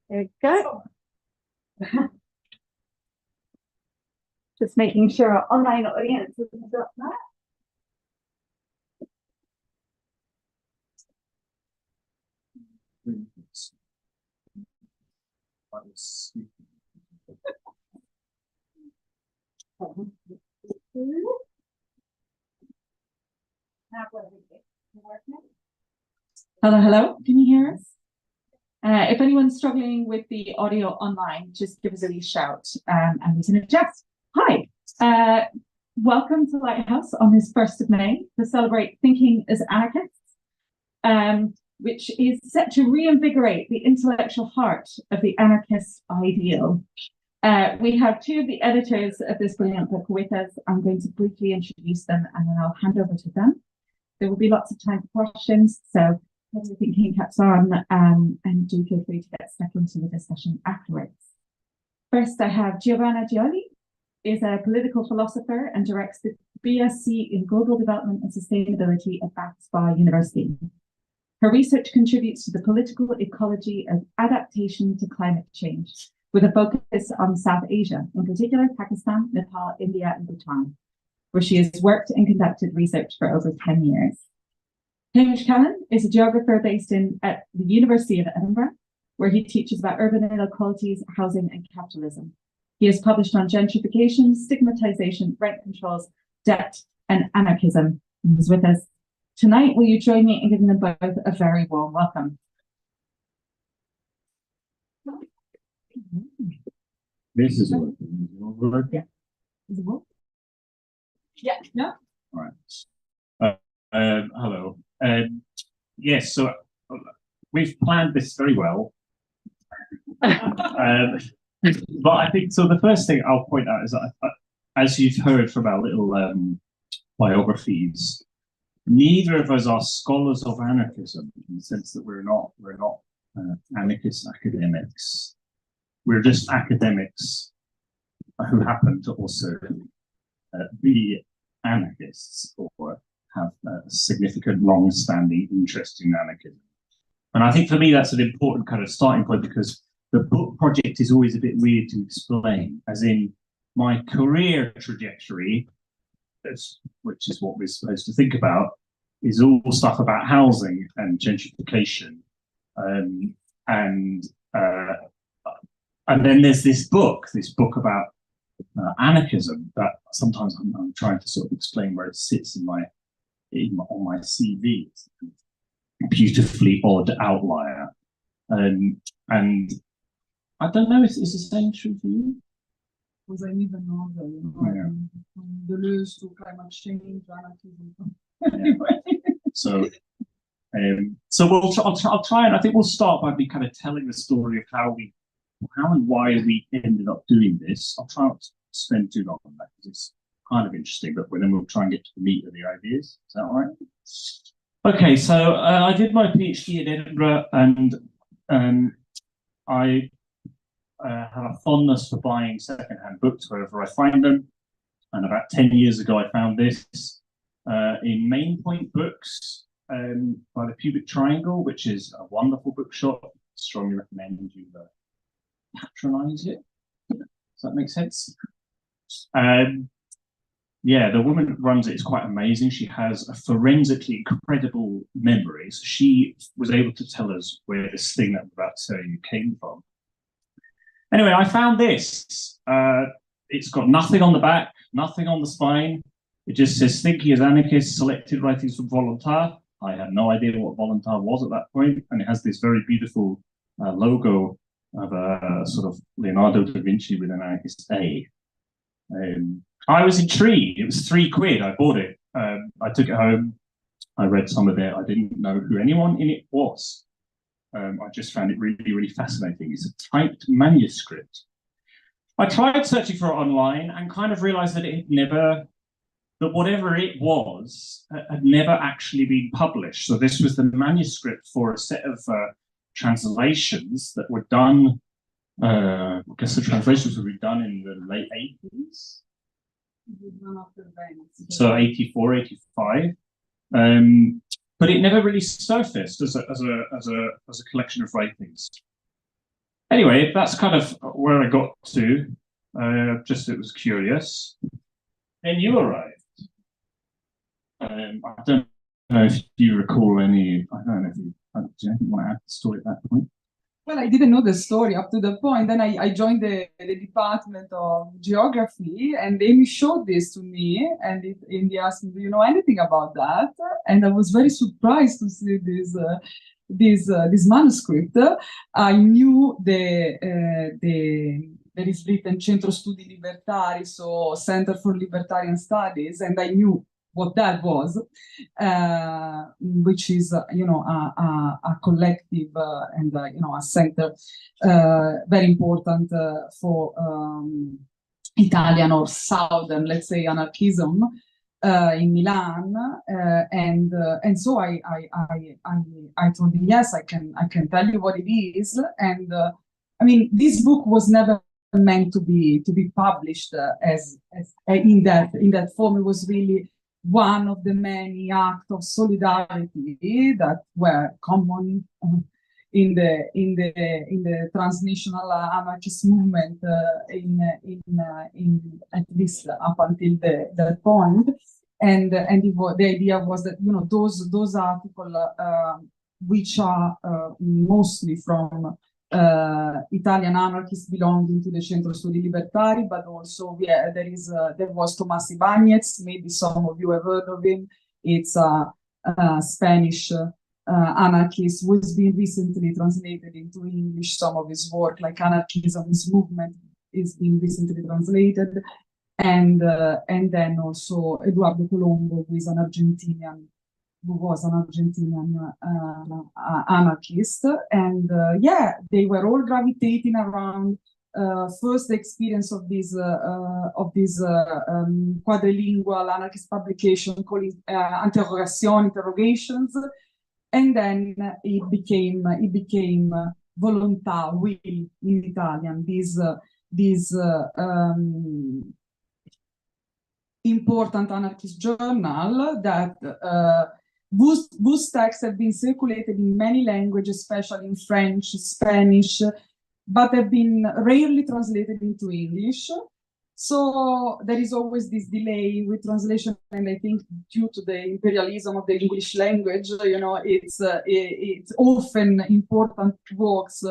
There we go. Just making sure our online audience isn't got that. Hello, hello. Can you hear us? If anyone's struggling with the audio online, just give us a wee shout and we can adjust. Hi, welcome to Lighthouse on this 1st of May to celebrate Thinking as Anarchists, which is set to reinvigorate the intellectual heart of the anarchist ideal. We have two of the editors of this brilliant book with us. I'm going to briefly introduce them and then I'll hand over to them. There will be lots of time for questions, so have your thinking caps on and do feel free to get stuck into the discussion afterwards. First, I have Giovanna Gioli, is a political philosopher and directs the BSc in Global Development and Sustainability at Bath Spa University. Her research contributes to the political ecology of adaptation to climate change, with a focus on South Asia, in particular Pakistan, Nepal, India, and Bhutan, where she has worked and conducted research for over 10 years. Hamish Callan is a geographer based at the University of Edinburgh, where he teaches about urban inequalities, housing, and capitalism. He has published on gentrification, stigmatization, rent controls, debt, and anarchism. He's with us tonight. Will you join me in giving them both a very warm welcome? This is working. Yeah. Is it working? Yeah. No. All right. Hello. Yes. So we've planned this very well. But I think so. The first thing I'll point out is that, as you've heard from our little biographies, neither of us are scholars of anarchism in the sense that we're not anarchist academics. We're just academics who happen to also be anarchists or have a significant, long-standing interest in anarchism. And I think for me that's an important kind of starting point, because the book project is always a bit weird to explain, as in my career trajectory, which is what we're supposed to think about, is all stuff about housing and gentrification. And then there's this book about anarchism that sometimes I'm trying to sort of explain where it sits on my CV. It's a beautifully odd outlier. And I don't know, is the same true for you? Because I even know from Deleuze to climate change, anarchism. Anyway. So I'll try, and I think we'll start by kind of telling the story of how and why we ended up doing this. I'll try not to spend too long on that because it's kind of interesting, but then we'll try and get to the meat of the ideas. Is that all right? Okay, so I did my PhD in Edinburgh, and I have a fondness for buying secondhand books wherever I find them. And about 10 years ago, I found this in Main Point Books by the Pubic Triangle, which is a wonderful bookshop. Strongly recommend you patronize it. Does that make sense? Yeah, the woman who runs it is quite amazing. She has a forensically incredible memory. So she was able to tell us where this thing that I'm about to tell you came from. Anyway, I found this. It's got nothing on the back, nothing on the spine. It just says Thinking as Anarchists, Selected Writings from Volontà. I had no idea what Volontà was at that point, and it has this very beautiful logo of a sort of Leonardo da Vinci with an anarchist A. I was intrigued. It was £3. I bought it. I took it home. I read some of it. I didn't know who anyone in it was. I just found it really, really fascinating. It's a typed manuscript. I tried searching for it online and kind of realized that whatever it was had never actually been published. So this was the manuscript for a set of translations that were done. I guess the translations were done in the late 80s. So 84, 85. But it never really surfaced as a collection of writings. Anyway, that's kind of where I got to. Just it was curious. And you arrived. I don't know if you recall any. I don't know if you. Do you want to add the story at that point? Well, I didn't know the story up to the point. Then I joined the department of geography, and Amy showed this to me, and they asked me, "Do you know anything about that?" And I was very surprised to see this manuscript. I knew there is written Centro Studi Libertari, so Center for Libertarian Studies, and I knew what that was, which is, a collective and, a center very important for Italian or Southern, let's say, anarchism in Milan, and so I told him, yes, I can tell you what it is, and I mean, this book was never meant to be published as in that form. It was really one of the many acts of solidarity that were common in the transnational anarchist movement in at least up until that point, and the idea was that those articles which are mostly from Italian anarchists belonging to the Centro Studi Libertari, but also there was Tomás Ibáñez. Maybe some of you have heard of him. It's a Spanish anarchist who has been recently translated into English. Some of his work, like Anarchism, his movement, is being recently translated, and then also Eduardo Colombo, who was an Argentinian anarchist, and they were all gravitating around first the experience of this quadrilingual anarchist publication called Interrogations, and then it became Volontà, will in Italian. This important anarchist journal that whose texts have been circulated in many languages, especially in French, Spanish, but have been rarely translated into English. So there is always this delay with translation, and I think due to the imperialism of the English language, it's often important works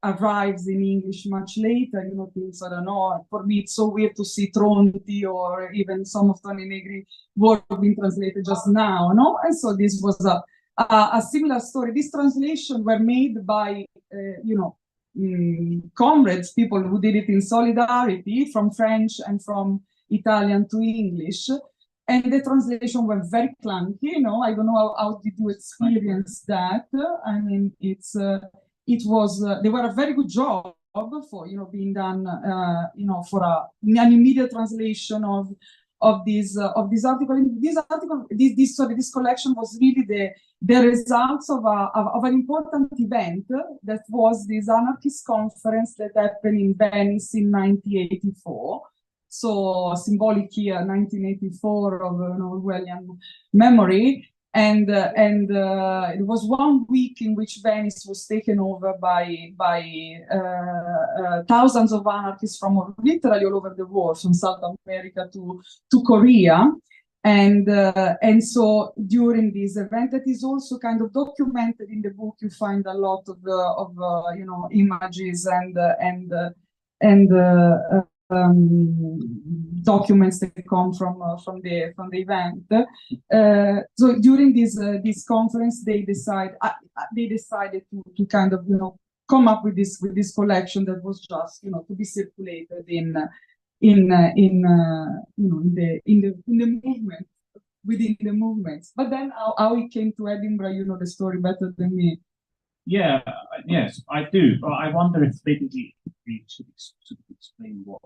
arrives in English much later, things, I don't know, for me it's so weird to see Tronti or even some of Tony Negri work being translated just now, no? And so this was a similar story. These translations were made by, comrades, people who did it in solidarity from French and from Italian to English. And the translation were very clunky, I don't know how did you experience that? I mean, they were a very good job for being done for an immediate translation of this article. This collection was really the results of an important event that was this anarchist conference that happened in Venice in 1984. So symbolic year 1984 of Orwellian memory. And it was 1 week in which Venice was taken over by thousands of anarchists from literally all over the world, from South America to Korea, and so during this event, that is also kind of documented in the book. You find a lot of images and documents that come from the event. So during this conference, they decided to kind of come up with this collection that was just to be circulated in the movement, within the movements. But then how it came to Edinburgh, you know the story better than me. Yeah, yes, I do. But I wonder if maybe we should explain what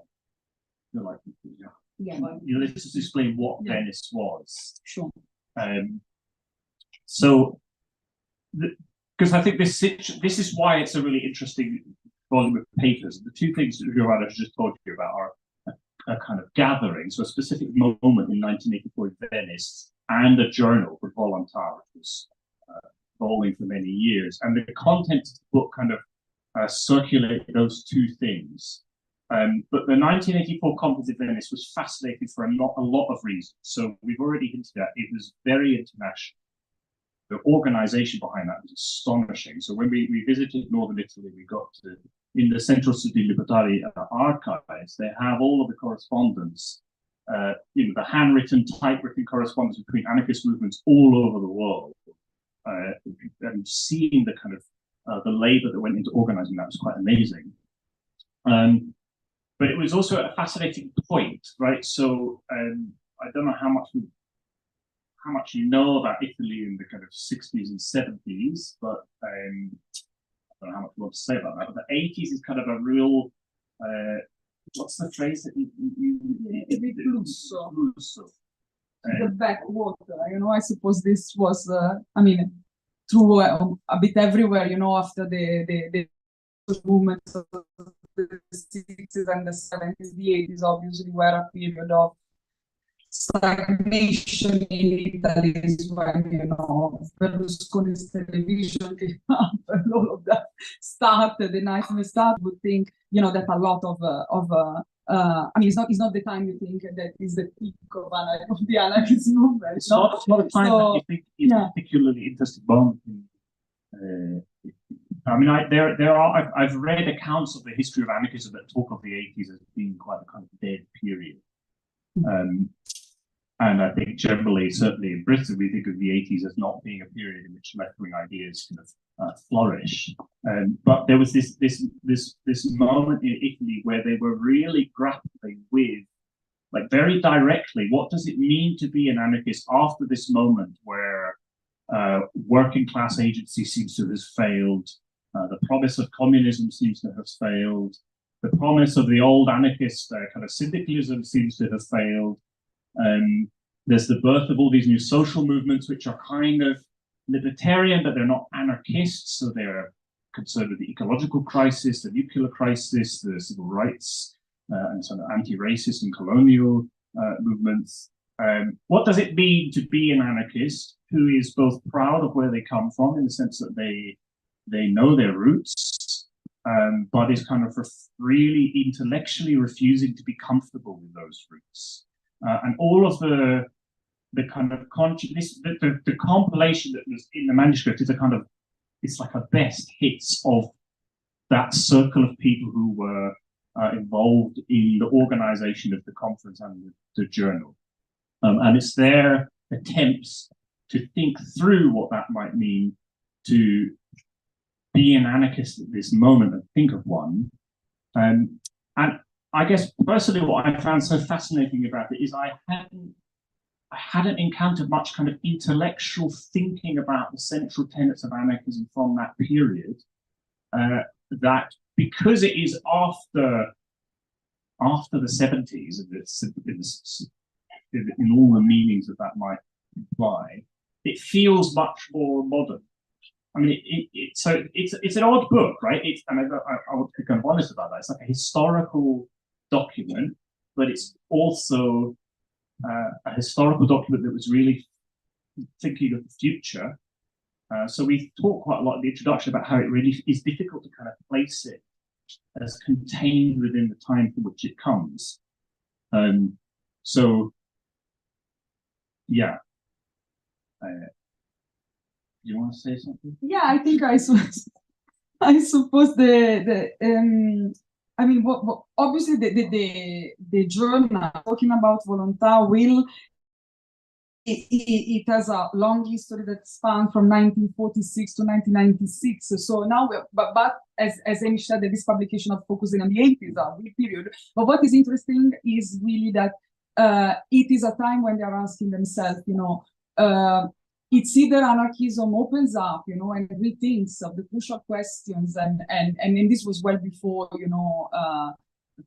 let's just explain what Venice was. Sure. So, because I think this is why it's a really interesting volume of papers. The two things that Giovanna just told you about are a kind of gathering, so a specific moment in 1984 in Venice, and a journal for Volontà, which was rolling for many years. And the content of the book kind of circulate those two things. But the 1984 Conference of Venice was fascinating for a lot of reasons. So we've already hinted at it was very international. The organization behind that was astonishing. So when we visited northern Italy, we got to, in the Centro Studi Libertari archives, they have all of the correspondence, the handwritten, typewritten correspondence between anarchist movements all over the world. And seeing the kind of the labor that went into organizing that was quite amazing. But it was also a fascinating point, right? So I don't know how much you know about Italy in the kind of 60s and 70s, but I don't know how much you want to say about that. But the 80s is kind of a real, what's the phrase that you the backwater, I suppose this was, through a bit everywhere, after the movements of the 60s and the 70s, the 80s obviously were a period of stagnation in Italy, when Berlusconi's television came up and all of that started. And I would think that a lot of it's not the time you think that is the peak of the anarchist movement. It's not a time that you think is particularly interesting moment. I've read accounts of the history of anarchism that talk of the 80s as being quite a kind of dead period. And I think generally, certainly in Britain, we think of the 80s as not being a period in which left-wing ideas kind of flourish. But there was this moment in Italy where they were really grappling with, like very directly, what does it mean to be an anarchist after this moment where working class agency seems to have failed, the promise of communism seems to have failed, the promise of the old anarchist kind of syndicalism seems to have failed. There's the birth of all these new social movements, which are kind of libertarian, but they're not anarchists. So they're concerned with the ecological crisis, the nuclear crisis, the civil rights, and sort of anti-racist and colonial movements. What does it mean to be an anarchist who is both proud of where they come from, in the sense that they know their roots, but is kind of really intellectually refusing to be comfortable with those roots? And all of the kind of the compilation that was in the manuscript is it's like a best hits of that circle of people who were involved in the organization of the conference and the journal. And it's their attempts to think through what that might mean to be an anarchist at this moment and think of one. And I guess personally, what I found so fascinating about it is I hadn't encountered much kind of intellectual thinking about the central tenets of anarchism from that period. That because it is after the 70s, in all the meanings that might imply, it feels much more modern. I mean, so it's an odd book, right? I want to be kind of honest about that. It's like a historical document, but it's also a historical document that was really thinking of the future. So we talk quite a lot in the introduction about how it really is difficult to kind of place it as contained within the time from which it comes. So, yeah. Do you want to say something? Yeah, I think I suppose obviously the journal talking about Volontà it has a long history that spans from 1946 to 1996. So now, but as Amy said, this publication of focusing on the 80s, a real period. But what is interesting is really that it is a time when they are asking themselves, it's either anarchism opens up, and rethinks of the crucial questions, and this was well before,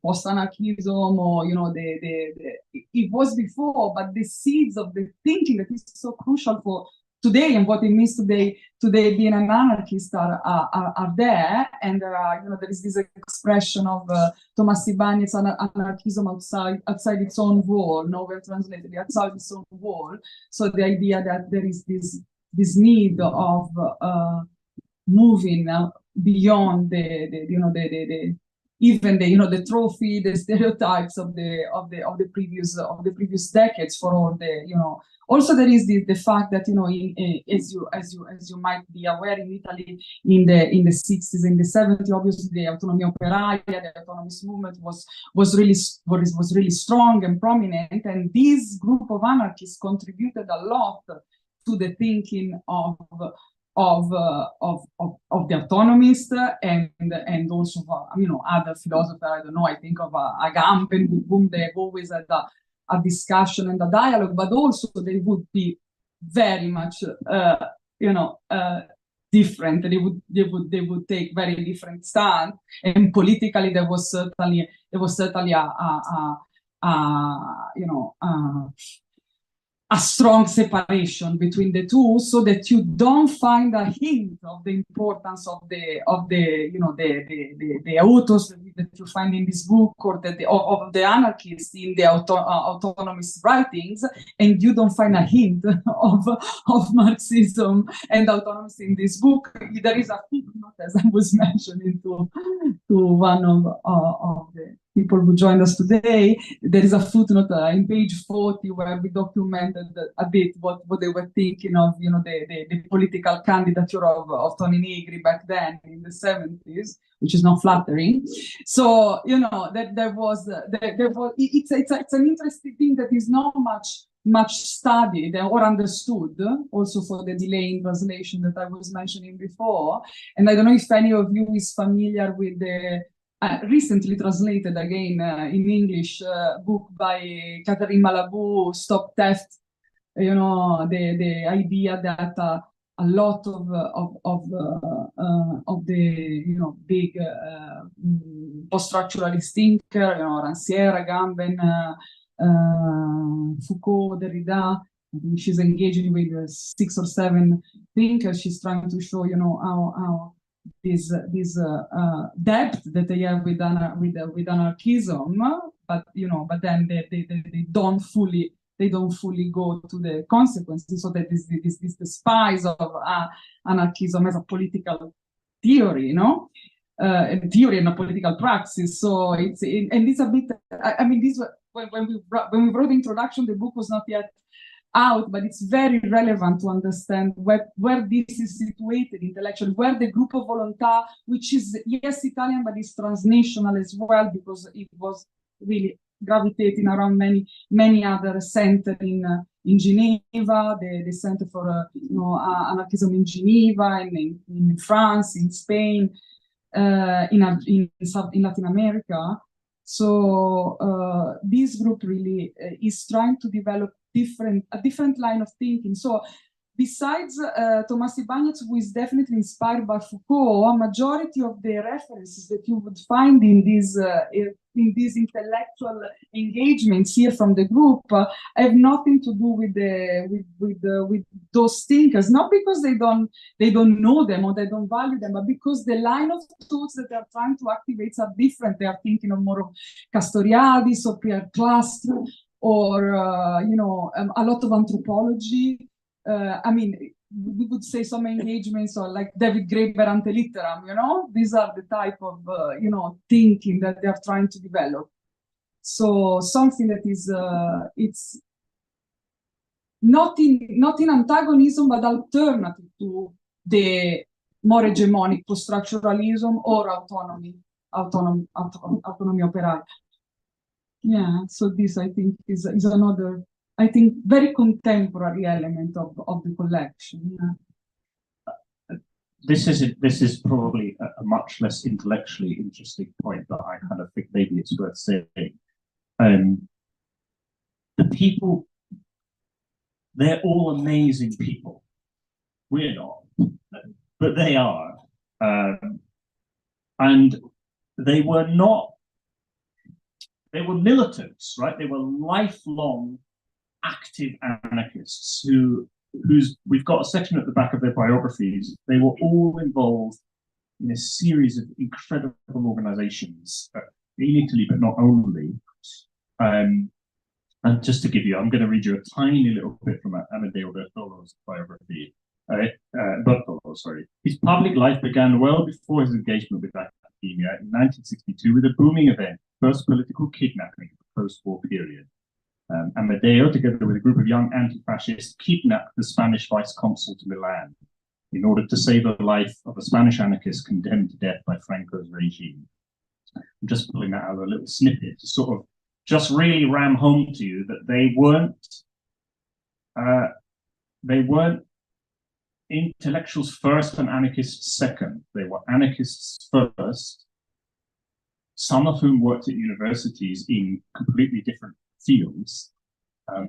post-anarchism, or it was before, but the seeds of the thinking that is so crucial for today and what it means today being an anarchist are there, and there is this expression of Thomas Ibanez, anarchism outside its own wall, nowhere translated, outside its own wall. So the idea that there is this need of moving beyond the even the trophy, the stereotypes of the previous decades for all the. Also, there is the fact that as you might be aware, in Italy in the 60s, in the 70s, obviously the autonomia operaia, the autonomist movement was really strong and prominent, and this group of anarchists contributed a lot to the thinking of the autonomist and also other philosophers. I don't know. I think of Agamben, with whom they always had a discussion and a dialogue, but also they would be very much different. They would take very different stand, and politically there was certainly a strong separation between the two, so that you don't find a hint of the importance of the authors that you find in this book, or of the anarchists in the autonomist writings, and you don't find a hint of Marxism and autonomy in this book. There is a footnote, as I was mentioning to one of the people who joined us today. There is a footnote in page 40 where we documented a bit what they were thinking of, the political candidature of Tony Negri back then in the 70s, which is not flattering. So it's an interesting thing that is not much studied or understood, also for the delay in translation that I was mentioning before. And I don't know if any of you is familiar with the recently translated again in English book by Catherine Malabou, Stop Theft. The idea that a lot of the big post-structuralist thinker, Rancière, Agamben, Foucault, Derrida. I think she's engaging with 6 or 7 thinkers. She's trying to show, how this depth that they have with anarchism, but then they don't fully go to the consequences. So that is the spice of anarchism as a political theory, a theory and a political praxis. So it's a bit. This when we wrote the introduction, the book was not yet out, but it's very relevant to understand where this is situated intellectually, where the group of Volontà, which is, yes, Italian, but it's transnational as well, because it was really gravitating around many other centers in Geneva, the Center for Anarchism in Geneva, and in France, in Spain, in Latin America. So this group really is trying to develop a different line of thinking. So besides Thomas Ibanez, who is definitely inspired by Foucault, a majority of the references that you would find in these intellectual engagements here from the group have nothing to do with those thinkers, not because they don't know them or they don't value them, but because the line of thoughts that they are trying to activate are different. They are thinking of more of Castoriadis or Pierre Clastres, or a lot of anthropology. We would say some engagements, or like David Graeber ante litteram. These are the type of thinking that they are trying to develop. So something that is it's not in antagonism, but alternative to the more hegemonic post-structuralism or autonomy operaia. Yeah, so this, I think, is another, I think, very contemporary element of the collection. Yeah. This is probably a much less intellectually interesting point, but I kind of think maybe it's worth saying. The people, they're all amazing people. We're not, but they are. And they were not. They were militants, right? They were lifelong active anarchists whose we've got a section at the back of their biographies. They were all involved in a series of incredible organizations in Italy, but not only. And just to give you, I'm going to read you a tiny little bit from Amedeo Bertolo's biography. Bertolo, sorry. His public life began well before his engagement with academia in 1962 with a booming event, first political kidnapping of the post-war period. Amadeo, together with a group of young anti-fascists, kidnapped the Spanish vice-consul to Milan in order to save the life of a Spanish anarchist condemned to death by Franco's regime. I'm just pulling that out of a little snippet to sort of just really ram home to you that they weren't intellectuals first and anarchists second. They were anarchists first, some of whom worked at universities in completely different fields.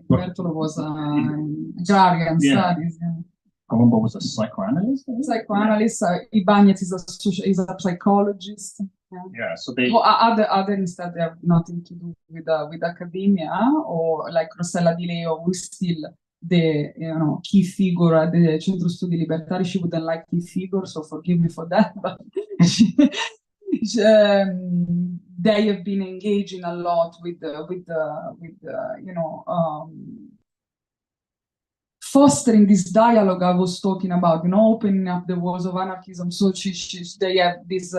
Bertolo was agrarian studies. Yeah. Colombo was a psychoanalyst. Psychoanalyst. Ibanez is a psychologist. Yeah, so they. Well, other instead they have nothing to do with academia, or like Rossella Di Leo, who is still the key figure at the Centro Studi Libertari. She wouldn't like key figure, so forgive me for that. But they have been engaging a lot with fostering this dialogue I was talking about, opening up the walls of anarchism. So they have this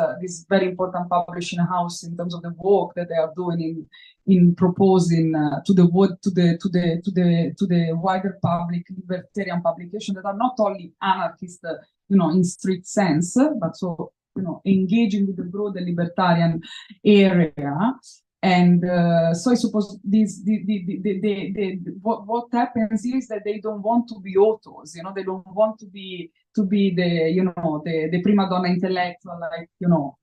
very important publishing house in terms of the work that they are doing in proposing to the wider public libertarian publication that are not only anarchist, in strict sense, but so engaging with the broader libertarian area. And so I suppose what happens is that they don't want to be authors, they don't want to be the prima donna intellectual like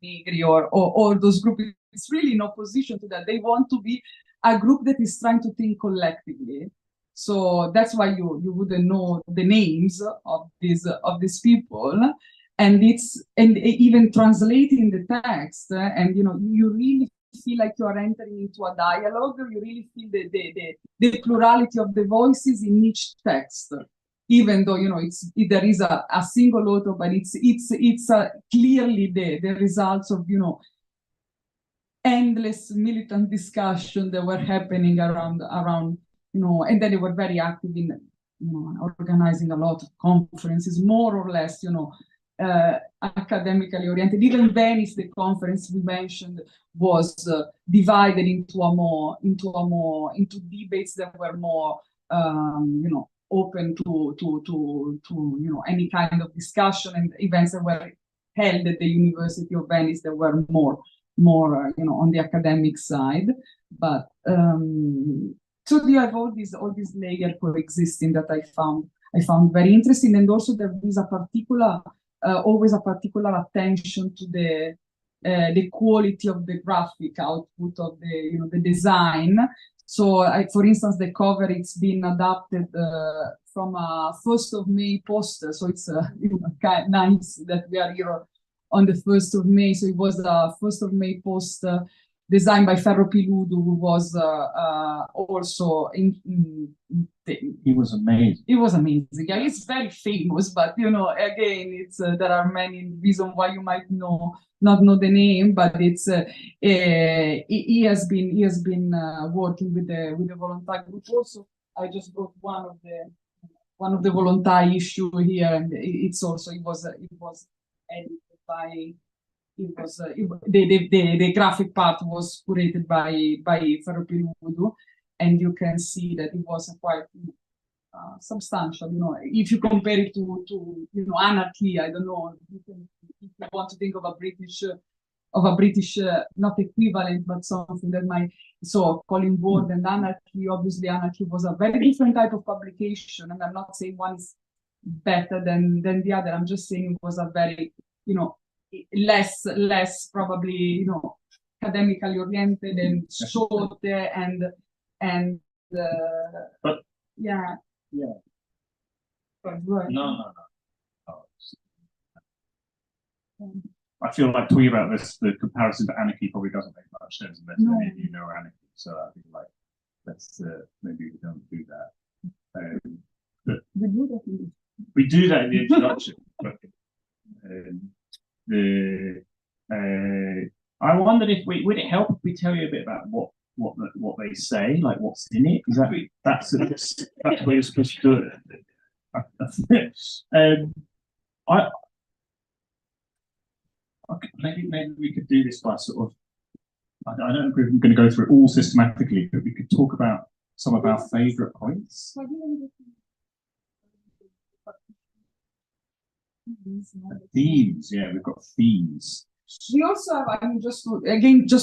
Negri or those groups. It's really in opposition to that. They want to be a group that is trying to think collectively. So that's why you wouldn't know the names of these people. And even translating the text, and you really feel like you are entering into a dialogue. You really feel the plurality of the voices in each text, even though there is a single author, but it's clearly the results of endless militant discussion that were happening around and then they were very active in organizing a lot of conferences, more or less academically oriented. Even Venice, the conference we mentioned, was divided into debates that were more open to any kind of discussion, and events that were held at the University of Venice that were more on the academic side. But so you have all these layers coexisting that I found very interesting. And also there is always a particular attention to the quality of the graphic output of the design. So for instance, the cover, it's been adapted from a 1st of May poster. So it's kind of nice that we are here on the 1st of May. So it was a 1st of May poster designed by Ferro Piludu, who was also he was amazing. It was amazing. Yeah, he's very famous, but again, it's there are many reasons why you might not know the name, but it's he has been working with the Volontà group also. I just brought one of the Volontà issue here, and it was edited by. The graphic part was curated by Ferro Piludu, and you can see that it was quite substantial. If you compare it to anarchy, I don't know if you want to think of a British not equivalent, but something that might. So Colin Ward and anarchy. Obviously, anarchy was a very different type of publication, and I'm not saying one is better than the other. I'm just saying it was a very less probably academically oriented and shorter and but yeah. No. I feel like talking about this, the comparison to anarchy probably doesn't make much sense unless any of you know anarchy. So I think let's maybe we don't do that. We do that in the introduction. But, I wondered if would it help if we tell you a bit about what they say, like what's in it? That's where you're supposed to do it. I okay, maybe we could do this by sort of. I don't know if we're going to go through it all systematically, but we could talk about some of our favourite points. Themes, yeah, we've got themes. We also have, I mean, just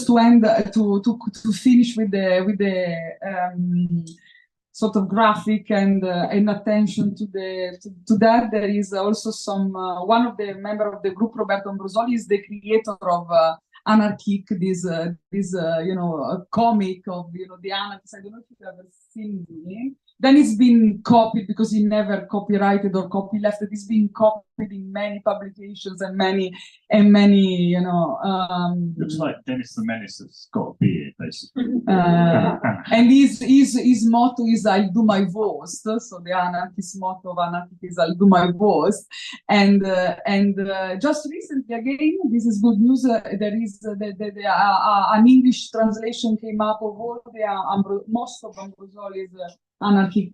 to end to finish with the sort of graphic and attention to that. There is also some one of the member of the group, Roberto Ambrosoli, is the creator of Anarchic, this comic of the anarchists. I don't know if you've ever seen it. Then it's been copied because he never copyrighted or copyleft. It's been copied in many publications and many Looks like Dennis the Menace has got a beard, basically. And his motto is "I'll do my worst." So the anarchist motto of anarchy is "I'll do my worst." And just recently, again, this is good news. There is an English translation came up of all most of Ambrosoli's anarchic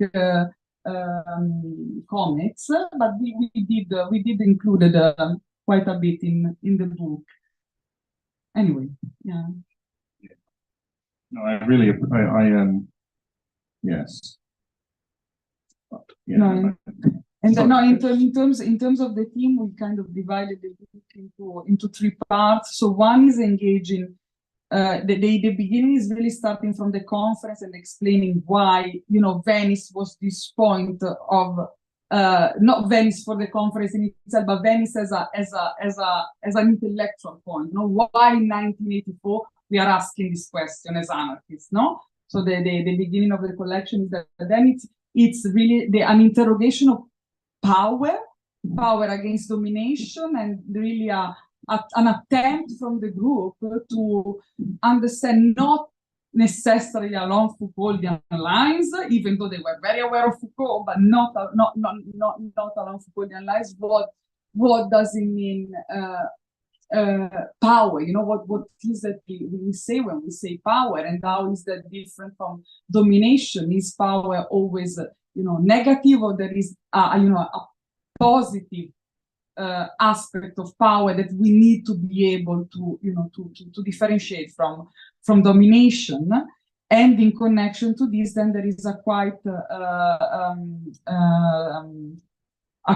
comics, but we did include quite a bit in the book. Anyway, yeah. No, I really, yes. Yeah. No, and no, in terms of the theme, we kind of divided the book into three parts. So one is engaging. The beginning is really starting from the conference and explaining why Venice was this point of not Venice for the conference in itself, but Venice as an intellectual point. Why in 1984 we are asking this question as anarchists? So the beginning of the collection is that then it's really an interrogation of power against domination, and really an attempt from the group to understand not necessarily along Foucauldian lines, even though they were very aware of Foucault, but not along Foucauldian lines. What does it mean? Power, what is that we say when we say power, and how is that different from domination? Is power always negative, or there is a positive aspect of power that we need to be able to to differentiate from domination? And in connection to this, then there is a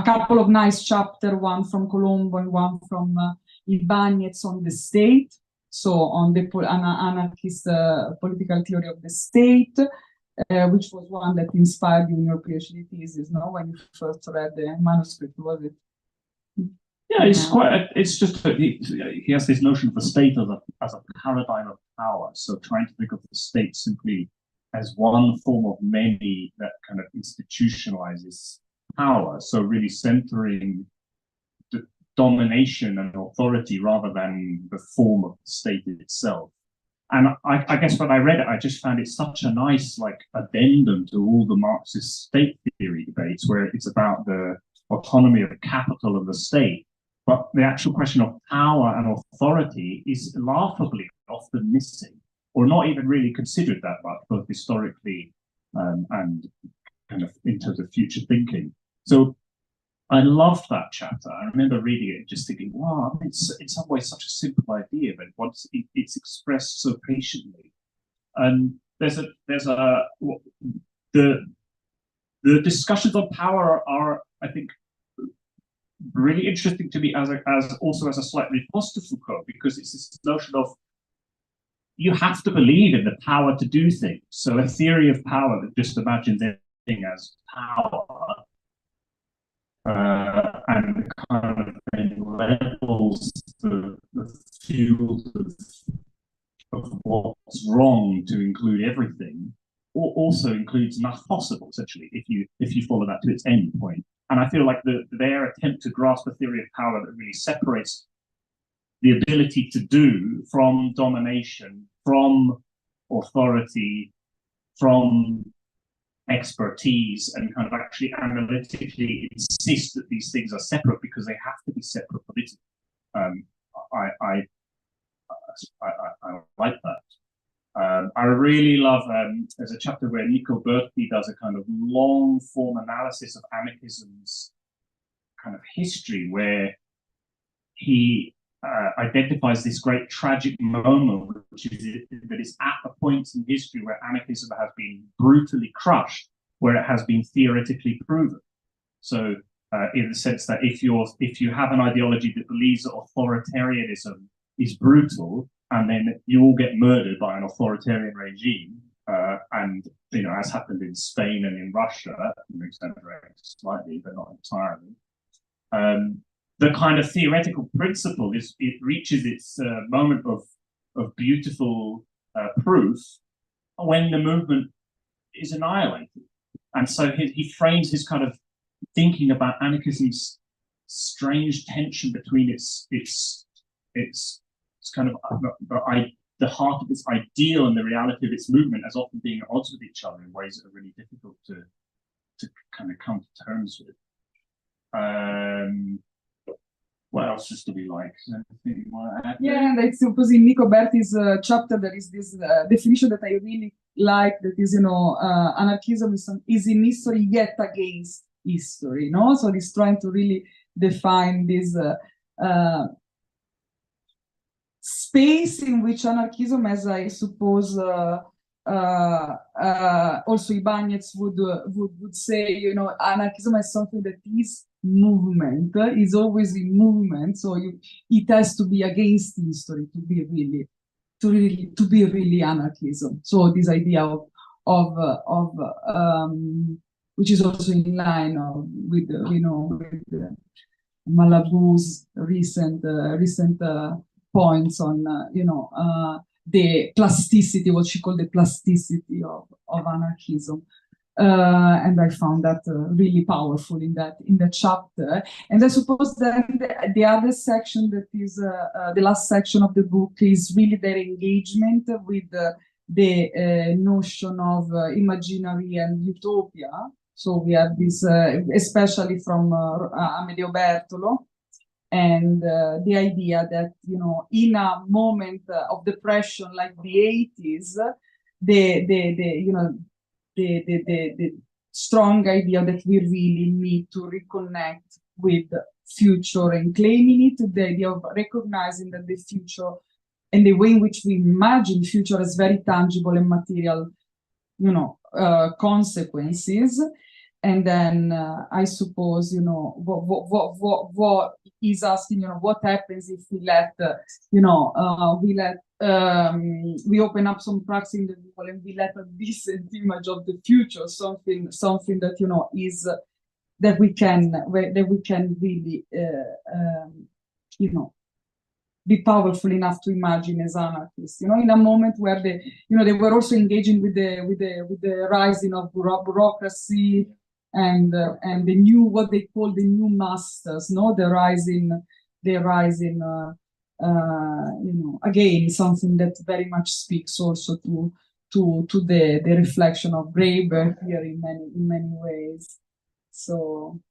couple of nice chapters, one from Colombo and one from Ibanez on the state, so on the anarchist political theory of the state, which was one that inspired you in your PhD thesis, when you first read the manuscript, was it? Yeah, it's just that he has this notion of the state as a paradigm of power. So trying to think of the state simply as one form of many that kind of institutionalizes power. So really centering the domination and authority rather than the form of the state itself. And I guess when I read it, I just found it such a nice addendum to all the Marxist state theory debates, where it's about the autonomy of the capital of the state. But the actual question of power and authority is laughably often missing, or not even really considered that much, both historically and kind of in terms of future thinking. So I loved that chapter. I remember reading it and just thinking, wow, it's in some ways such a simple idea, but once it's expressed so patiently. And the discussions on power are, I think, really interesting to me as a slight response to Foucault, because it's this notion of you have to believe in the power to do things. So a theory of power that just imagines everything as power and kind of levels the field of what's wrong to include everything, or also includes enough possible, essentially, if you follow that to its end point. And I feel like their attempt to grasp a theory of power that really separates the ability to do from domination, from authority, from expertise, and kind of actually analytically insist that these things are separate because they have to be separate politically. I like that. I really love, there's a chapter where Nico Berti does a kind of long form analysis of anarchism's kind of history, where he identifies this great tragic moment, which is that it's at a point in history where anarchism has been brutally crushed, where it has been theoretically proven. So in the sense that if you have an ideology that believes that authoritarianism is brutal, and then you all get murdered by an authoritarian regime, and as happened in Spain and in Russia, exaggerating slightly but not entirely. The kind of theoretical principle it reaches its moment of beautiful proof when the movement is annihilated, and so he frames his kind of thinking about anarchism's strange tension between its kind of the heart of its ideal and the reality of its movement as often being at odds with each other in ways that are really difficult to kind of come to terms with. What else is to be like? Anything you want to add? Yeah, and I suppose in Nico Berti's chapter there is this definition that I really like, that is, anarchism is in history yet against history, no? So he's trying to really define this space in which anarchism, as I suppose also Ibanez would say, anarchism is something that is movement, is always in movement. So it has to be against history to be really anarchism. So this idea of which is also in line with with Malabou's recent points on the plasticity, what she called the plasticity of anarchism. And I found that really powerful in that chapter. And I suppose then the other section, that is the last section of the book, is really their engagement with the notion of imaginary and utopia. So we have this, especially from Amedeo Bertolo, and the idea that, in a moment of depression like the 80s, the strong idea that we really need to reconnect with future and claiming it, the idea of recognizing that the future and the way in which we imagine future has very tangible and material, consequences. And then I suppose, what he's asking, what happens if we let, we open up some cracks in the wall and we let a decent image of the future, something that, is that we can really, be powerful enough to imagine as anarchists, in a moment where they were also engaging with the rising of bureaucracy and the new, what they call the new masters, the rising, again, something that very much speaks also to the reflection of Graeber here in many ways. So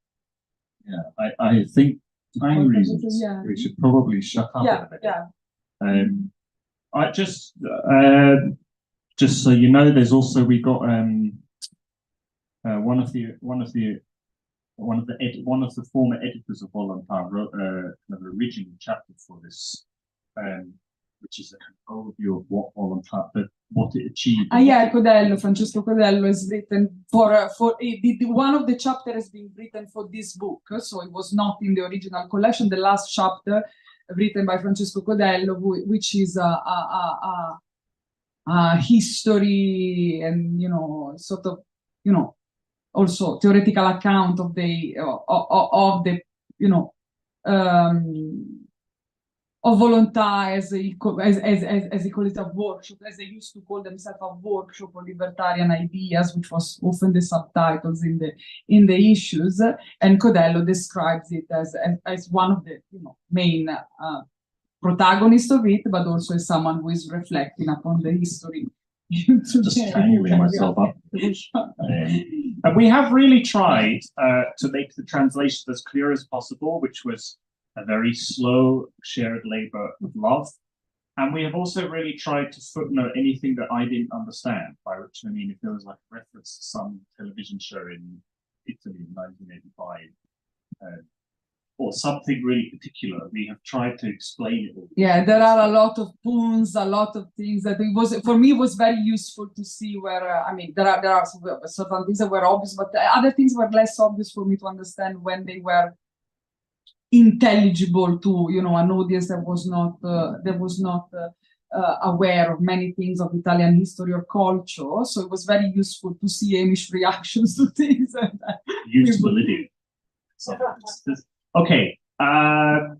yeah, I think time reasons, we should probably shut up a bit. I just so you know, there's also, we got one of the former editors of Volontà wrote an original chapter for this, which is a kind of overview of what Volontà, what it achieved. Francesco Codello has written for one of the chapters has been written for this book, so it was not in the original collection. The last chapter written by Francesco Codello, which is a history and sort of also theoretical account of the of Volontà as he called it, a workshop, as they used to call themselves, a workshop of libertarian ideas, which was often the subtitles in the issues. And Codello describes it as one of the main protagonists of it, but also as someone who is reflecting upon the history. Just tangling myself up. And we have really tried to make the translation as clear as possible, which was a very slow shared labor of love. And we have also really tried to footnote anything that I didn't understand, by which I mean if there was like a reference to some television show in Italy in 1985, or something really particular, we have tried to explain it all. Yeah, there are a lot of puns, a lot of things that it was, for me, it was very useful to see where, I mean, there are certain things that were obvious, but other things were less obvious for me to understand when they were intelligible to, you know, an audience that was not aware of many things of Italian history or culture. So it was very useful to see Amy's reactions to things. Useful idiot. So, okay, I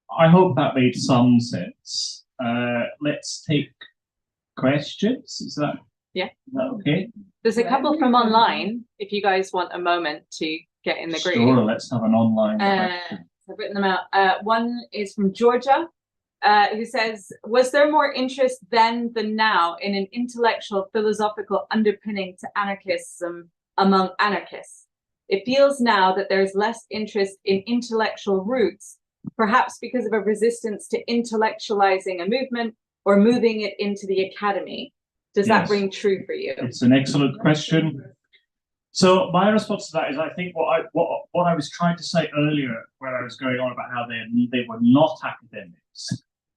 hope that made some sense. Let's take questions. Is that okay? There's a couple from online, if you guys want a moment to get in the group. Sure, let's have an online question. I've written them out. One is from Georgia, who says, was there more interest then than now in an intellectual, philosophical underpinning to anarchism among anarchists? It feels now that there's less interest in intellectual roots, perhaps because of a resistance to intellectualizing a movement or moving it into the academy. Does that ring true for you? It's an excellent question. So my response to that is, I think what I was trying to say earlier, when I was going on about how they were not academics,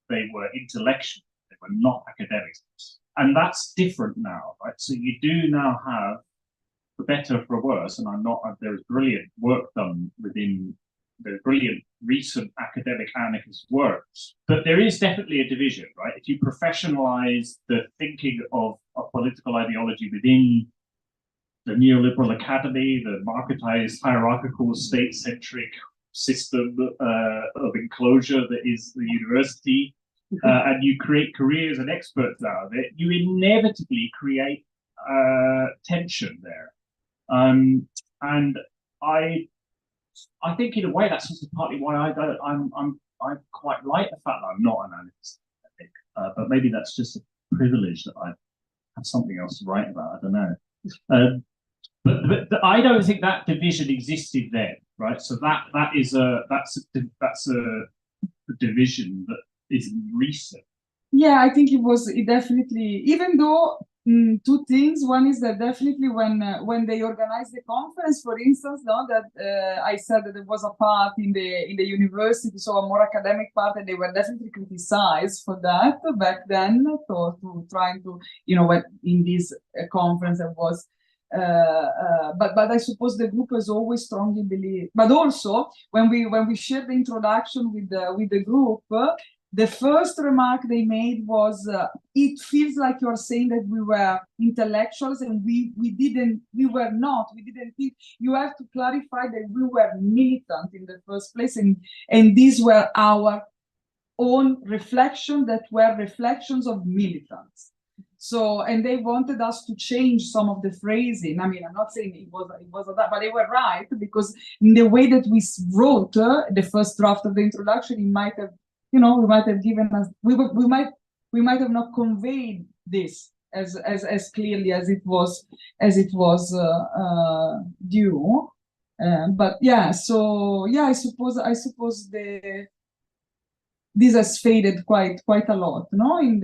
they were intellectuals, they were not academics, and that's different now, right? So you do now have, for better or for worse, and there is brilliant work done within the brilliant recent academic anarchist work, but there is definitely a division, right? If you professionalize the thinking of a political ideology within the neoliberal academy, the marketized, hierarchical, state-centric system of enclosure that is the university, and you create careers and experts out of it, you inevitably create tension there. And I think in a way that's also partly why I quite like the fact that I'm not an anarchist, but maybe that's just a privilege that I have something else to write about. I don't know. But I don't think that division existed then, right? So that's a division that is recent. Yeah, I think it definitely, even though two things. One is that definitely when they organized the conference, for instance, that I said that there was a part in the university, so a more academic part, and they were definitely criticized for that back then, to trying to, when in this conference there was. But I suppose the group has always strongly believed. But also when we shared the introduction with the group, the first remark they made was, it feels like you're saying that we were intellectuals, and we were not. We didn't think. You have to clarify that we were militant in the first place, and these were our own reflections that were reflections of militants. So, and they wanted us to change some of the phrasing. I mean, I'm not saying it was that, but they were right, because in the way that we wrote the first draft of the introduction, it might have, we might have given us, we might have not conveyed this as clearly as it was due. But yeah, so yeah, I suppose this has faded quite a lot, in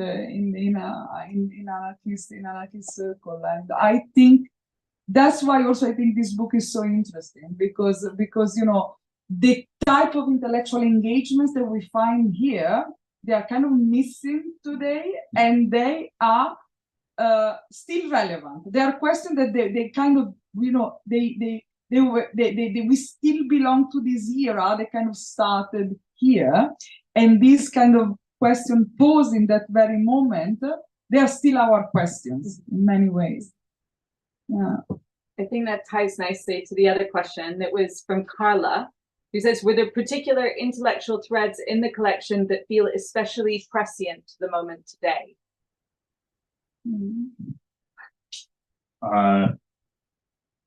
anarchist circle, and I think that's why also I think this book is so interesting, because the type of intellectual engagements that we find here, they are kind of missing today, and they are still relevant. They are questions that they kind of, we still belong to this era. They kind of started here, and this kind of question posed in that very moment, they are still our questions in many ways. Yeah, I think that ties nicely to the other question that was from Carla, who says, were there particular intellectual threads in the collection that feel especially prescient to the moment today?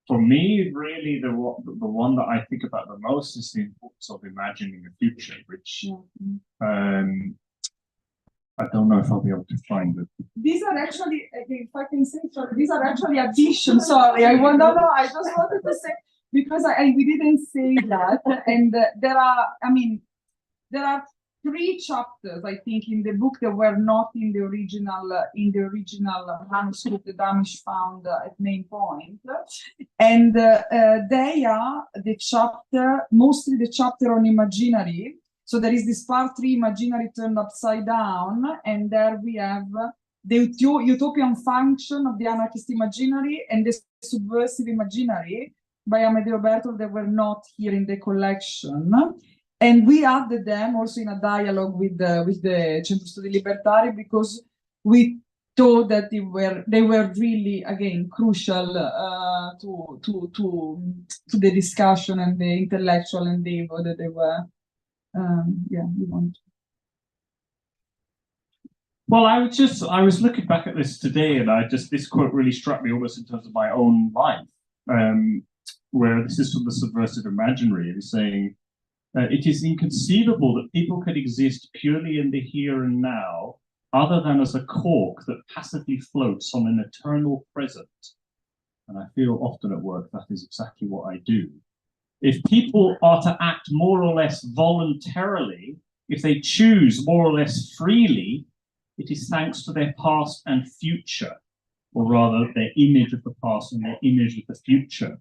For me, really, the one that I think about the most is the importance of imagining the future, which I don't know if I'll be able to find it. These are actually, if I can say, sorry, these are actually additions. Sorry, I just wanted to say, because we didn't say that, and there are 3 chapters, I think, in the book that were not in the original manuscript that Amish found at Main Point, and they are mostly the chapter on imaginary. So there is this part 3, imaginary turned upside down, and there we have the utopian function of the anarchist imaginary and the subversive imaginary by Amedeo Bertol that were not here in the collection. And we added them also in a dialogue with the Centro Studi Libertari, because we thought that they were really, again, crucial to the discussion and the intellectual endeavor that they were. We want. Well, I was looking back at this today, and this quote really struck me almost in terms of my own life, where this is from the subversive imaginary. It is saying, it is inconceivable that people could exist purely in the here and now, other than as a cork that passively floats on an eternal present. And I feel often at work that is exactly what I do. If people are to act more or less voluntarily, if they choose more or less freely, it is thanks to their past and future, or rather their image of the past and their image of the future.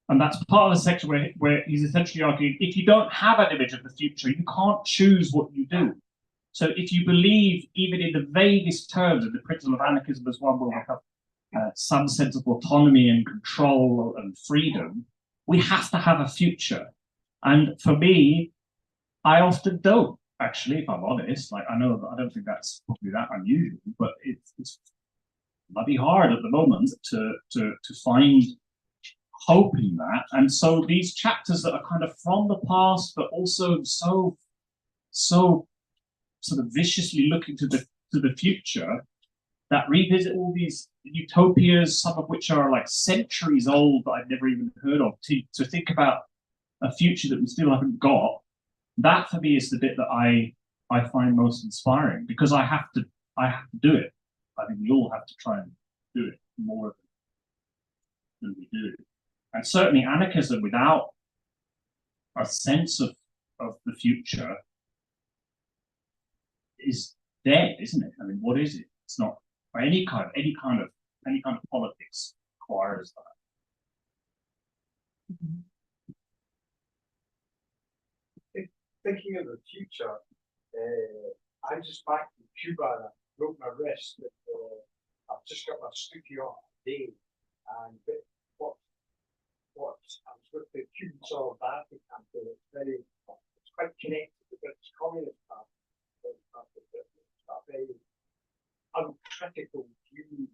And that's part of the section where he's essentially arguing, if you don't have an image of the future, you can't choose what you do. So if you believe, even in the vaguest terms, in the principle of anarchism as one where we have some sense of autonomy and control and freedom, we have to have a future. And for me, I often don't, actually, if I'm honest. Like, I don't think that's probably that unusual, but it's bloody hard at the moment to find hope in that. And so these chapters that are kind of from the past, but also so sort of viciously looking to the future, that revisit all these utopias, some of which are like centuries old that I've never even heard of, to think about a future that we still haven't got. That for me is the bit that I find most inspiring, because I have to do it. I think we all have to try and do it more than we do. And certainly anarchism without a sense of the future is dead, isn't it? I mean, what is it? It's not any kind of politics requires that. Thinking of the future, I'm just back from Cuba and I broke my wrist. I've just got my studio today, and what I was with the Cuban solidarity campaign. It's quite connected to the British Communist Party. It's a very uncritical view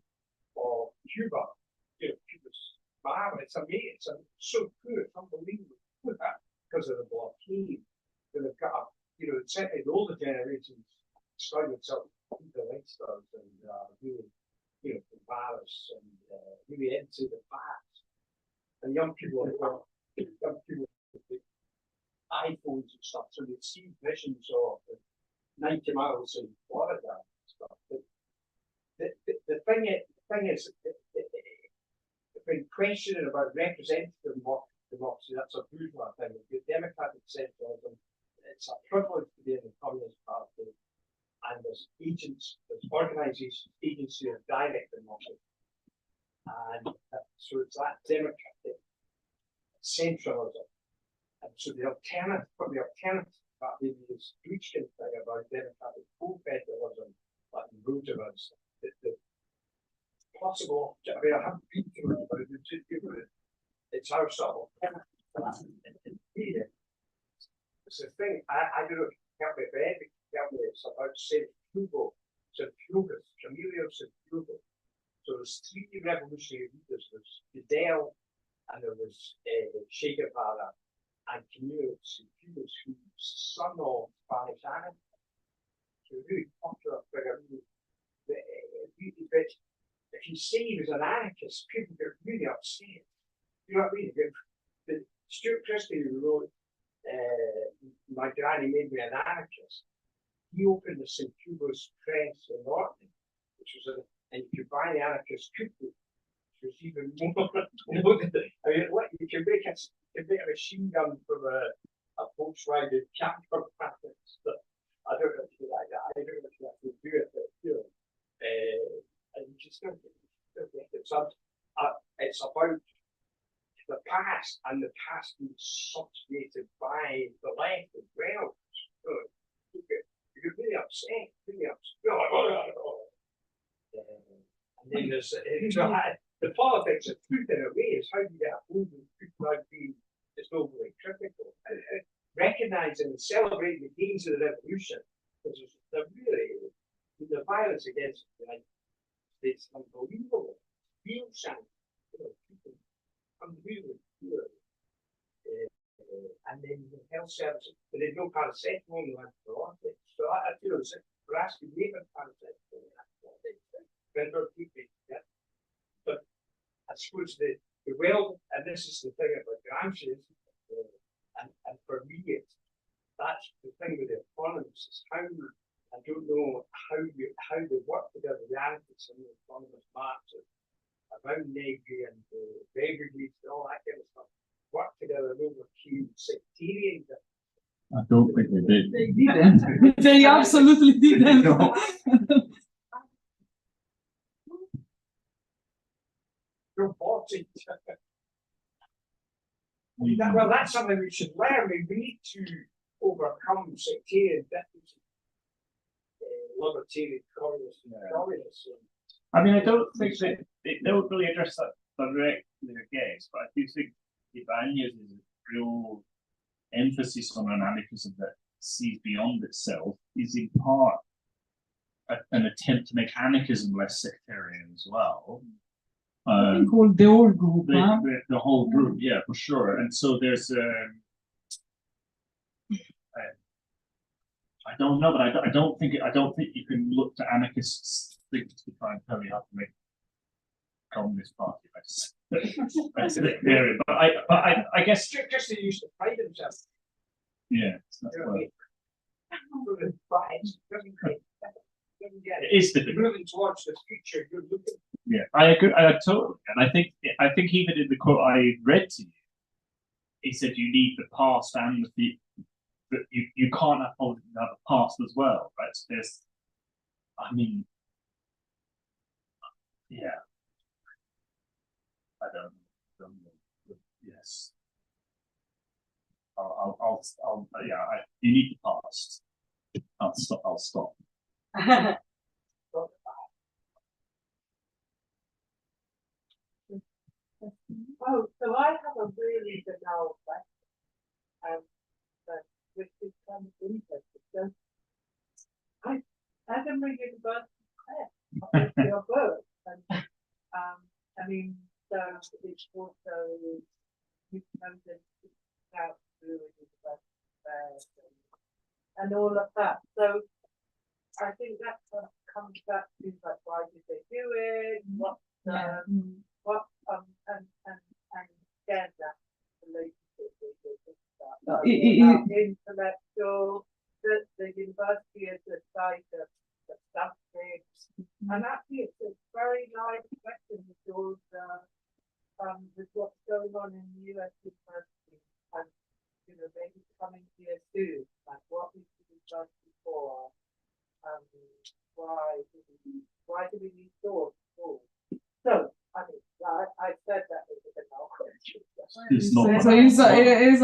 of Cuba. You know, Cuba's marvelous. It's amazing. It's so good. It's unbelievable because of the blockade. They've got, certainly the older generations started themselves into Leinsters and really, from Paris and really into the past. And young people with iPhones and stuff, so they see visions of 90 miles in Florida and stuff. But the thing is, they've been questioning about representative democracy. That's a bourgeois thing. The democratic centralism. It's a privilege to be in the Communist Party, and there's agents, there's organisations, agency of direct democracy, and so it's that democratic centralism. And so the alternative party is this Duchkin thing about democratic co-federalism, like in Roosevelt's. The possible, I mean, I haven't been through it, but it's our sort of alternative. It's the thing, I don't know if you can help me, but Epic can help me. It's about centrifugal, Camillo centrifugal. So there's 3 revolutionary leaders. There's Fidel, and there was Che Guevara, and Camillo centrifugal, who's son of Spanish anarchists. So really popular figure. But if you say he was an anarchist, people get really upset. You know what I mean? Stuart Christie, who wrote My Granny Made Me an Anarchist, he opened the St. Hugo's Press in Orkney, which was and you could buy the anarchist cookbook, which was even more. I mean, what you can make a machine gun from a Volkswagen camper package. it's about the past, and the past being subjugated by the left as well. So you're really upset, You're like, oh. And then there's the politics of truth in a way is how you get a hold of truth without being just overly critical. Recognizing and celebrating the gains of the revolution, because they're really the violence against the United States is unbelievable. Real shame, people unbelievably poor. And then the health services, but there's no paracetamol in the antibiotics. So I feel it's we're asking me about paracetamol and antibiotics. But I suppose the well, and this is the thing about Gramsci, and for me, that's the thing with the economists is how I don't know how they work together. The anarchists and the economists, Marx, around Negri and Beverly and all that kind of stuff, work together and overcame sectarian. I don't think they did. They didn't. They absolutely didn't. Robotic. Well, that's something we should learn. We need to overcome sectarian differences. Libertarian, communist. I mean, I don't think that they don't really address that directly, I guess, but I do think Ibanez is a real emphasis on an anarchism that sees beyond itself is in part an attempt to make anarchism less sectarian as well. Called the whole group, the whole group, yeah, for sure. And so there's I don't know, but I don't think you can look to anarchists to try and tell you how to make Communist Party less sectarian. But I guess just to use the pride themselves. Yeah, that's well. It is difficult. Moving towards the future, you're looking. Yeah, I agree. I totally, and I think even in the quote I read to you, he said you need the past and the future. But you can't have the past as well, right? So there's, I mean, yeah, I don't know. Yes, I'll yeah. You need the past. I'll stop. Oh, so I have a really banal question, which is kind of interesting. So, Edinburgh University Press published your book, and I mean, so it's also you know out through a university press and all of that. So I think that kind of comes back to like why did they do it? What and again that relationship with that intellectual, the university is the site of something, and actually it's a very nice question with yours with what's going on in the US university, and you know maybe coming here too, like what we should have done before. Why do we need thoughts? So I mean, I said that was a banal question. It is a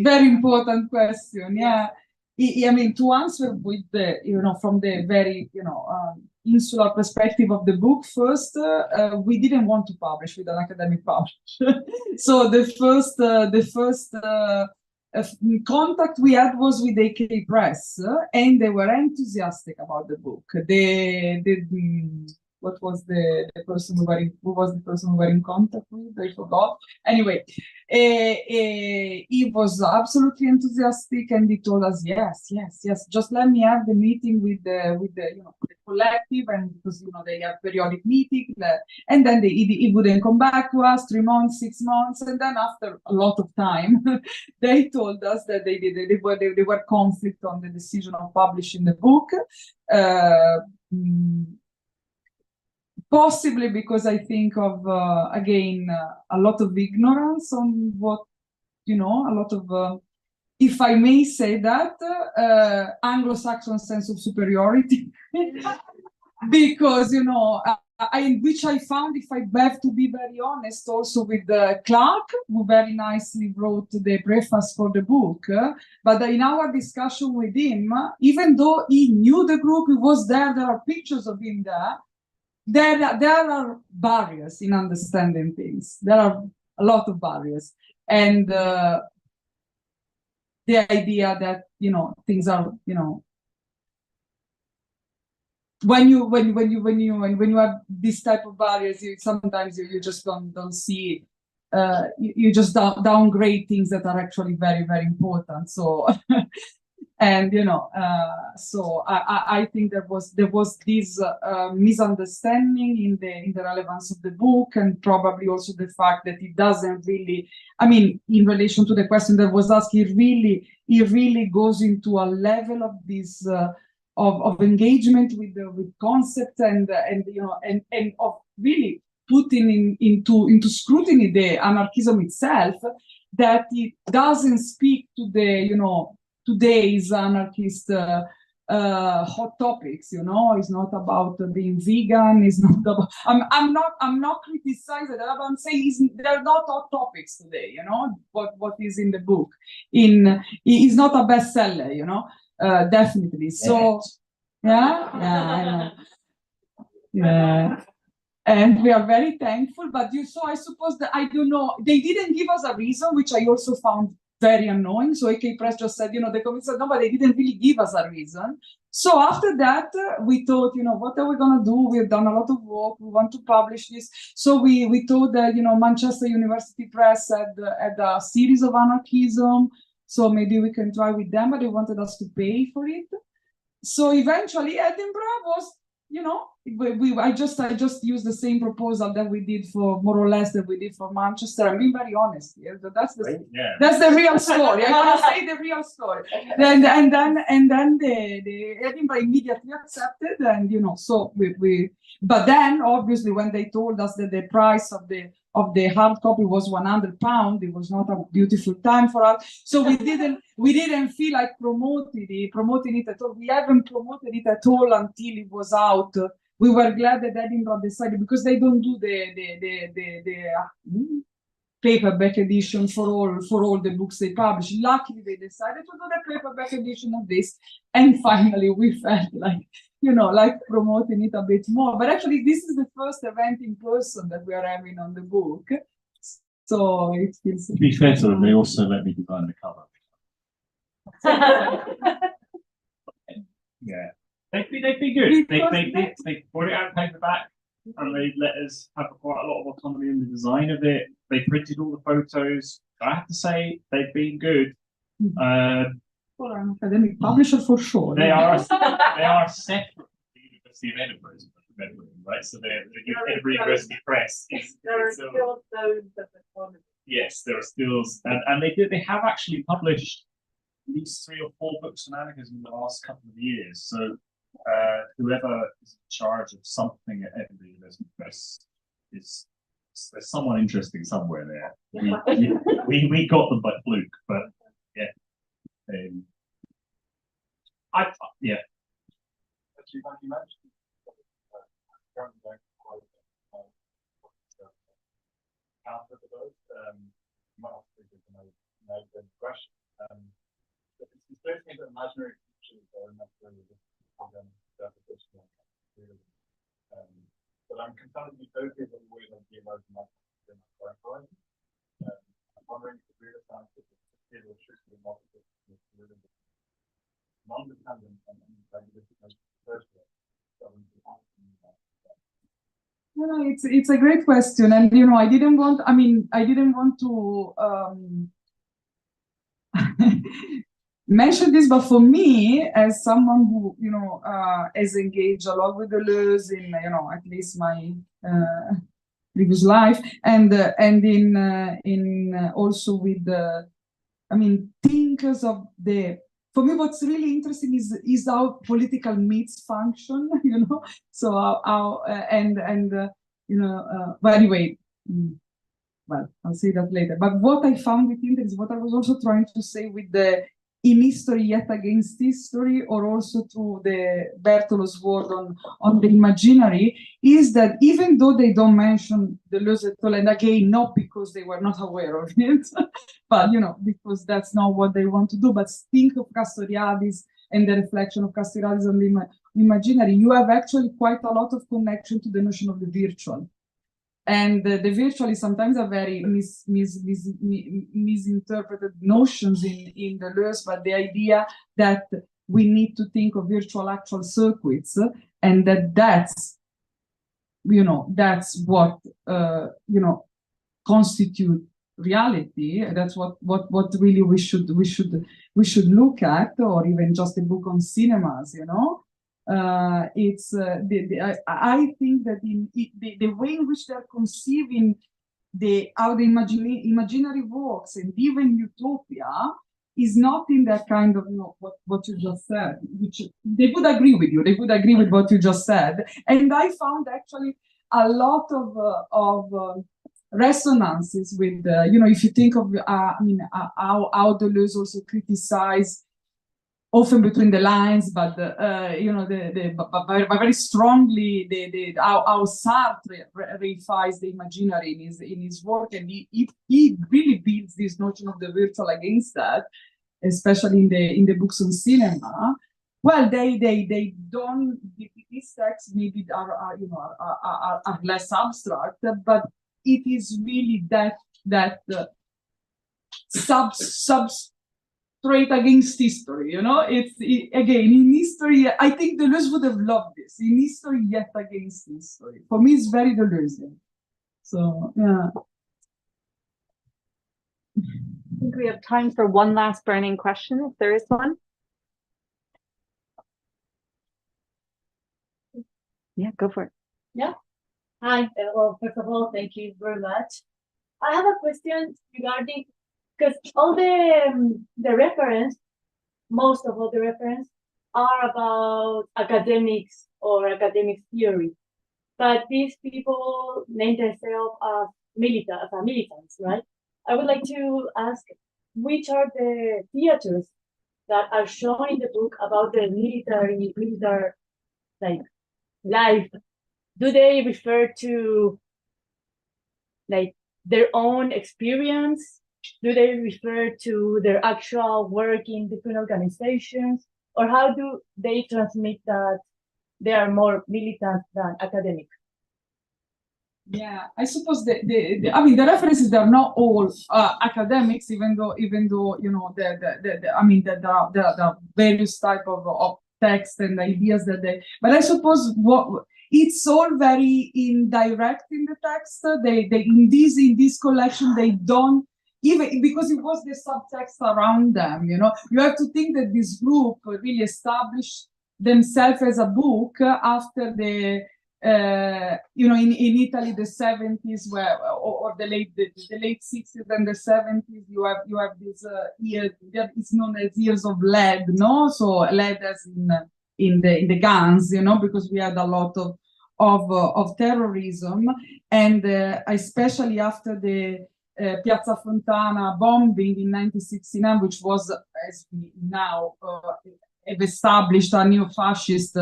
very important question. Yeah, I mean, to answer with the from the very insular perspective of the book first, we didn't want to publish with an academic publisher. So the first contact we had was with AK Press, and they were enthusiastic about the book. What was the person who was the person we were in contact with? I forgot. Anyway, he was absolutely enthusiastic, and he told us, yes, just let me have the meeting with the the collective, and because they have periodic meetings, and then he wouldn't come back to us 3 months, 6 months, and then after a lot of time, they told us that they were conflict on the decision of publishing the book. Possibly because I think of again a lot of ignorance on what a lot of if I may say that Anglo-Saxon sense of superiority because which I found, if I have to be very honest, also with Clark, who very nicely wrote the preface for the book. But in our discussion with him, even though he knew the group, he was there, there are pictures of him there. There are barriers in understanding things. There are a lot of barriers, and the idea that things are when you have this type of barriers, sometimes you just don't see. You just downgrade things that are actually very, very important. So. And so I think there was this misunderstanding in the relevance of the book, and probably also the fact that it doesn't really, I mean, in relation to the question that was asked, it really goes into a level of this of engagement with concepts and of really putting into scrutiny the anarchism itself, that it doesn't speak to the today's anarchist hot topics. It's not about being vegan. It's not about. I'm not criticizing that. I'm saying they're not hot topics today. What is in the book is not a bestseller. Definitely. So yeah, I know. Yeah. And we are very thankful. But so I suppose that, I don't know, they didn't give us a reason, which I also found very annoying. So AK Press just said, the committee said, no, but they didn't really give us a reason. So after that, we thought, what are we going to do? We've done a lot of work. We want to publish this. So we thought that, Manchester University Press had a series of anarchism. So maybe we can try with them, but they wanted us to pay for it. So eventually Edinburgh was, I just used the same proposal that we did for, more or less, that we did for Manchester. I'm being very honest here. That's the real story. I want to say the real story. And then the Edinburgh immediately accepted, and so we. But then obviously when they told us that the price of the hard copy was £100, it was not a beautiful time for us. So we didn't feel like promoting it at all. We haven't promoted it at all until it was out. We were glad that Edinburgh decided, because they don't do the paperback edition for all the books they publish. Luckily, they decided to do the paperback edition of this, and finally we felt like, like promoting it a bit more. But actually, this is the first event in person that we are having on the book, so it feels. To be fair to them, they also let me design the cover. Yeah, they've been good. They brought it out paperback, and they let us have quite a lot of autonomy in the design of it. They printed all the photos. I have to say, they've been good. For an academic publisher, for sure. They are separate from the University of Edinburgh, right? So they're Edinburgh University Press. There are still those that autonomy. Yes, there are still, and they have actually published at least 3 or 4 books on anarchism in the last couple of years. So whoever is in charge of something at Edinburgh University Press there's someone interesting somewhere there. We got them by fluke, but yeah. Yeah. Actually, like you mentioned, answer to those. You might also think of no question. It's basically the imaginary features that are necessarily but I'm concerned with utopia that we will be emerging in my current horizon. I'm wondering if the real scientific field or truth of the model is really non-dependent and it's a great question, and I didn't want to mention this, but for me, as someone who has engaged a lot with Deleuze in at least my previous life, and in also with the thinkers of the. For me, what's really interesting is how political myths function, So how but anyway, well, I'll say that later. But what I found it interesting, what I was also trying to say with the in history yet against history, or also through the Bertolo's word on the imaginary, is that even though they don't mention Deleuze at all, and again, not because they were not aware of it, but because that's not what they want to do, but think of Castoriadis and the reflection of Castoriadis on the imaginary, you have actually quite a lot of connection to the notion of the virtual. And the virtual is sometimes a very misinterpreted notions in Deleuze, but the idea that we need to think of virtual actual circuits, and that's what constitute reality. That's what really we should look at, or even just a book on cinemas, I think that the way in which they're conceiving how the imaginary works, and even utopia, is not in that kind of what you just said, which they would agree with you. They would agree with what you just said, and I found actually a lot of resonances with if you think of how Deleuze also criticized, often between the lines, but very strongly how Sartre reifies the imaginary in his work, and he really builds this notion of the virtual against that, especially in the books on cinema. Well, they don't. These texts maybe are less abstract, but it is really that straight against history, It's again in history. I think Deleuze would have loved this. In history, yet against history. For me, it's very Deleuzean. So yeah. I think we have time for one last burning question, if there is one. Yeah, go for it. Yeah. Hi. Well, first of all, thank you very much. I have a question regarding, because all the reference, most of all the reference, are about academics or academic theory, but these people name themselves as militants, right? I would like to ask, which are the theaters that are shown in the book about the military like life? Do they refer to like their own experience? Do they refer to their actual work in different organizations? Or how do they transmit that they are more militant than academic? Yeah, I suppose the references, they're not all academics, even though there are various type of text and ideas that they. But I suppose it's all very indirect in the text. They in this collection, they don't. Even because it was the subtext around them, you have to think that this group really established themselves as a book after the, in Italy, the 70s, or the late 60s and the 70s, you have this year, it's known as years of lead, so lead as in the guns, because we had a lot of terrorism, and especially after the Piazza Fontana bombing in 1969, which was, as we now have established, a neo-fascist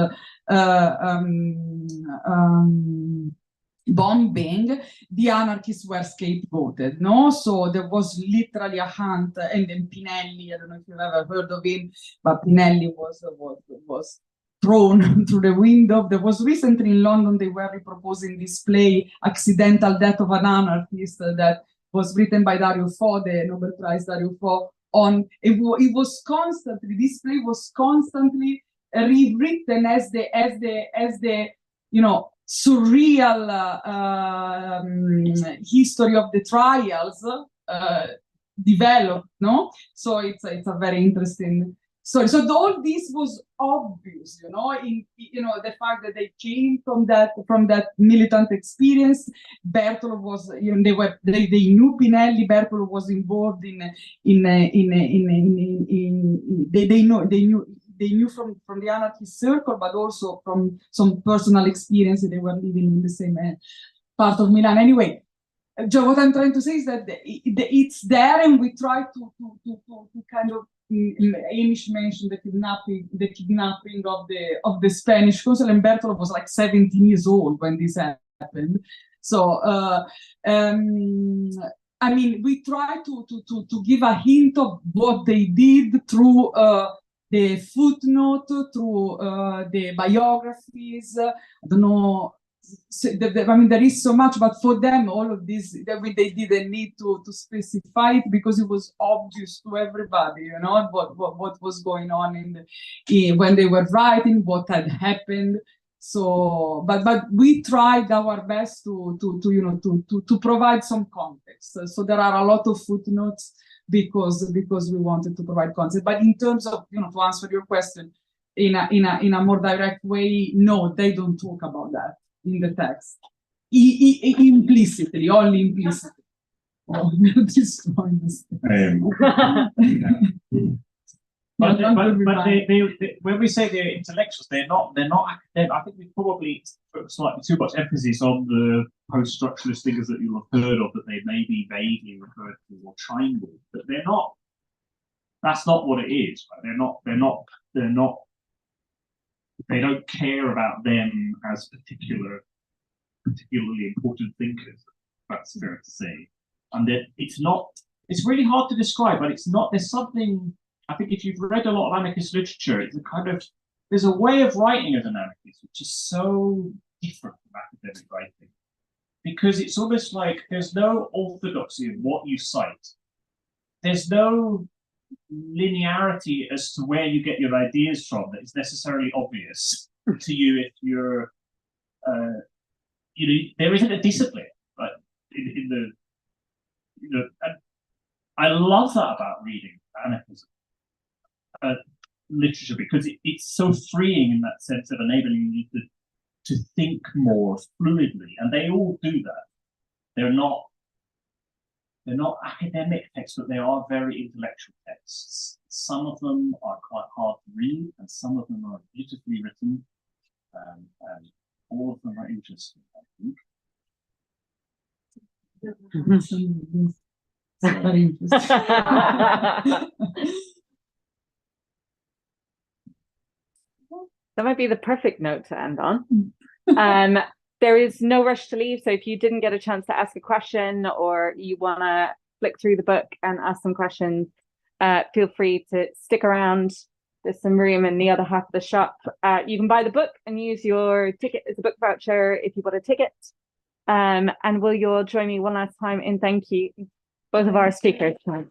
bombing, the anarchists were scapegoated, So there was literally a hunt, and then Pinelli, I don't know if you've ever heard of him, but Pinelli was thrown through the window. There was recently in London, they were proposing this play, Accidental Death of an Anarchist, that was written by Dario Fo, the Nobel Prize Dario Fo. It was constantly, this play was constantly rewritten as the surreal history of the trials developed, So it's a very interesting story. So all this was obvious, in the fact that they came from that militant experience. Bertolo was, they knew Pinelli. Bertolo was involved they knew from the anarchist circle, but also from some personal experience. They were living in the same part of Milan. Anyway, what I'm trying to say is that it's there, and we try to kind of Amish mentioned the kidnapping of the Spanish consul, and Bertolo was like 17 years old when this happened. So I mean, we try to give a hint of what they did through the footnote, through the biographies. I don't know. I mean, there is so much, but for them, all of this, they didn't need to specify it because it was obvious to everybody, you know, what was going on when they were writing, what had happened. So, but we tried our best to provide some context. So there are a lot of footnotes because we wanted to provide context. But in terms of, to answer your question in a more direct way, no, they don't talk about that in the text. Implicitly, only implicitly. Oh, destroying this. But when we say they're intellectuals, they're not academic. I think we probably put slightly too much emphasis on the post-structuralist figures that you'll have heard of, that they may be vaguely referred to or triangled, but they're not. That's not what it is. Right? They're not. They don't care about them as particularly important thinkers. That's fair to say. And it's not. It's really hard to describe, but it's not. There's something. I think if you've read a lot of anarchist literature, it's there's a way of writing as an anarchist which is so different from academic writing, because it's almost like there's no orthodoxy in what you cite. There's no linearity as to where you get your ideas from that is necessarily obvious to you if you're, there isn't a discipline, right? In the, and I love that about reading anarchism. Literature, because it's so freeing in that sense of enabling you to think more fluidly, and they all do that. They're not academic texts, but they are very intellectual texts. Some of them are quite hard to read, and some of them are beautifully written, and all of them are interesting, I think. Very interesting. That might be the perfect note to end on. There is no rush to leave, so if you didn't get a chance to ask a question or you want to flick through the book and ask some questions, feel free to stick around. There's some room in the other half of the shop. You can buy the book and use your ticket as a book voucher if you bought a ticket. And will you all join me one last time in thank you both of our speakers tonight?